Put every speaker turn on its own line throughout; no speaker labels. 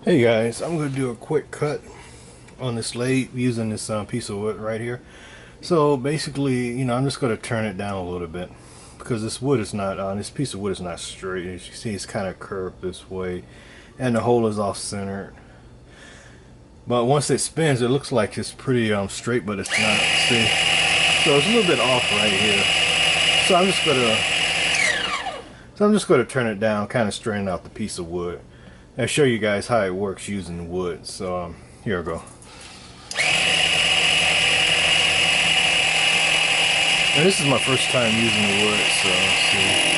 Hey guys, I'm going to do a quick cut on this lathe using this piece of wood right here. So basically, I'm just going to turn it down a little bit because this wood is not, this piece of wood is not straight. As you see, it's kind of curved this way and the hole is off centered. But once it spins, it looks like it's pretty straight, but it's not. See? So it's a little bit off right here. So I'm just going to turn it down, kind of straighten out the piece of wood. I'll show you guys how it works using wood. So here we go. And this is my first time using the wood, so let's see.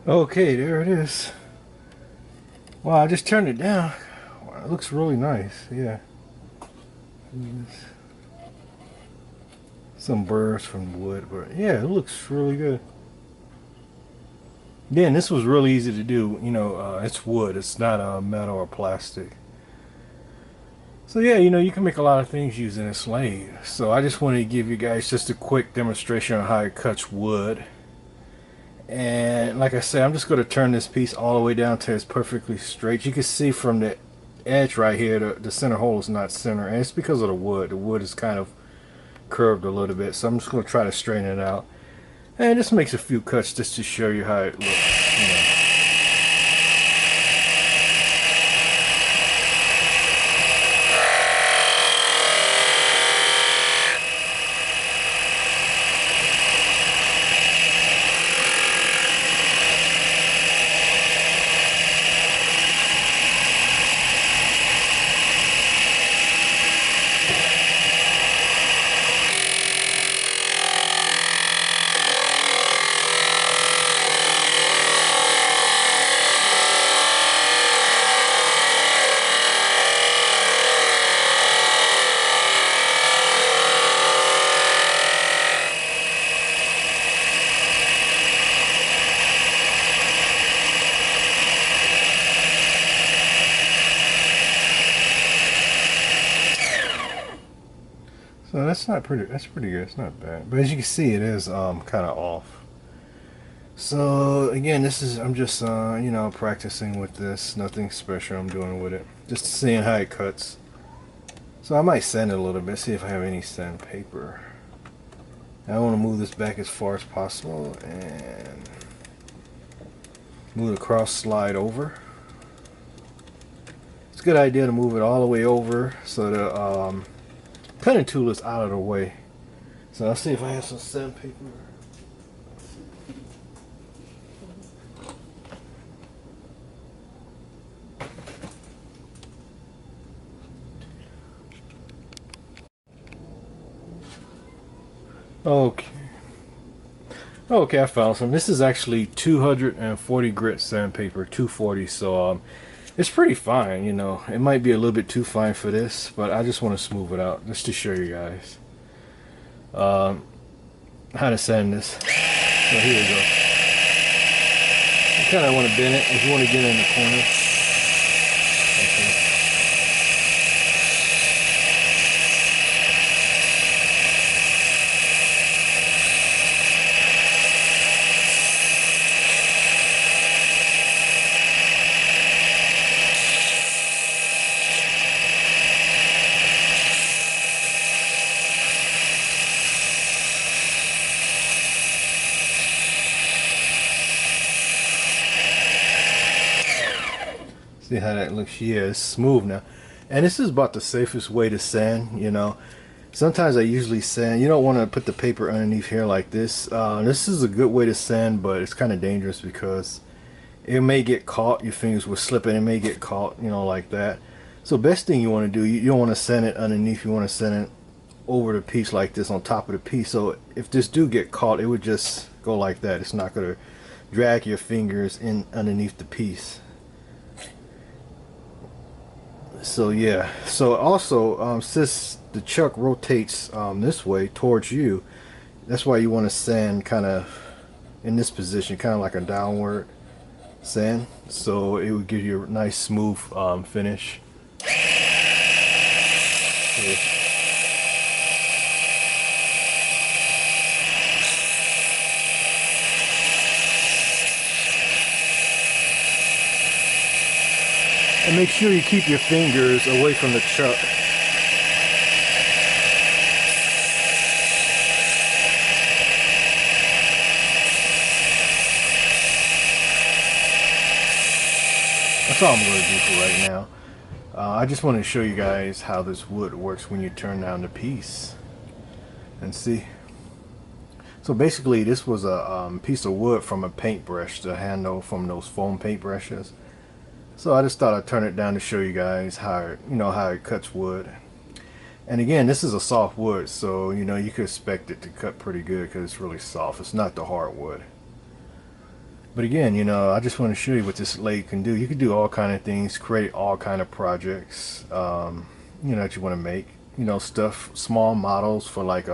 Okay, there it is. Wow, I just turned it down. Wow, it looks really nice. Yeah. Some burrs from wood, but yeah, it looks really good. Yeah, and this was really easy to do. It's wood. It's not metal or plastic. So yeah, you can make a lot of things using this lathe. So I just wanted to give you guys just a quick demonstration on how it cuts wood. And like I said, I'm just going to turn this piece all the way down till it's perfectly straight. You can see from the edge right here, the center hole is not center, and it's because of the wood. The wood is kind of curved a little bit, so I'm just going to try to straighten it out. And just makes a few cuts just to show you how it looks. So that's pretty good. It's not bad. But as you can see, it is kind of off. So again, I'm just you know, practicing with this. Nothing special I'm doing with it. Just seeing how it cuts. So I might sand it a little bit, see if I have any sandpaper. I want to move this back as far as possible and move the cross slide over. It's a good idea to move it all the way over so the cutting tool is out of the way. So I'll see if I have some sandpaper. Okay. Okay, I found some. This is actually 240 grit sandpaper, 240. So it's pretty fine, you know. It might be a little bit too fine for this, but I just want to smooth it out just to show you guys how to sand this. So here we go. You kind of want to bend it if you want to get it in the corner. Okay. See how that looks? Yeah, it's smooth now. And this is about the safest way to sand, you know. Sometimes I usually sand, you don't want to put the paper underneath here like this. This is a good way to sand, but it's kind of dangerous because it may get caught, your fingers will slip and it may get caught, you know, like that. So best thing you want to do, you don't want to sand it underneath, you want to sand it over the piece like this, on top of the piece. So if this do get caught, it would just go like that. It's not going to drag your fingers in underneath the piece. So yeah, so also since the chuck rotates this way towards you, that's why you want to sand kind of in this position, kind of like a downward sand, so it would give you a nice smooth finish. Yeah. And make sure you keep your fingers away from the chuck. That's all I'm going to do for right now. I just want to show you guys how this wood works when you turn down the piece. And see. So basically this was a piece of wood from a paintbrush, the handle from those foam paintbrushes. So I just thought I'd turn it down to show you guys how it, you know, how it cuts wood. And again, this is a soft wood, so you know you could expect it to cut pretty good because it's really soft. It's not the hard wood. But again, you know, I just want to show you what this lathe can do. You can do all kind of things, create all kind of projects, you know, that you want to make. You know, stuff, small models for like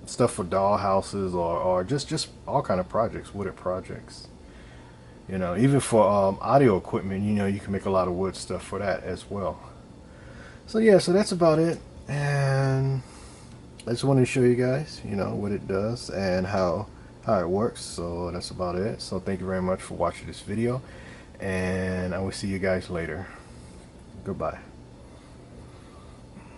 stuff for doll houses, or just all kind of projects, wooded projects. You know, even for audio equipment, you know, you can make a lot of wood stuff for that as well. So yeah, so that's about it. And I just wanted to show you guys, you know, what it does and how it works. So that's about it. So thank you very much for watching this video, and I will see you guys later. Goodbye.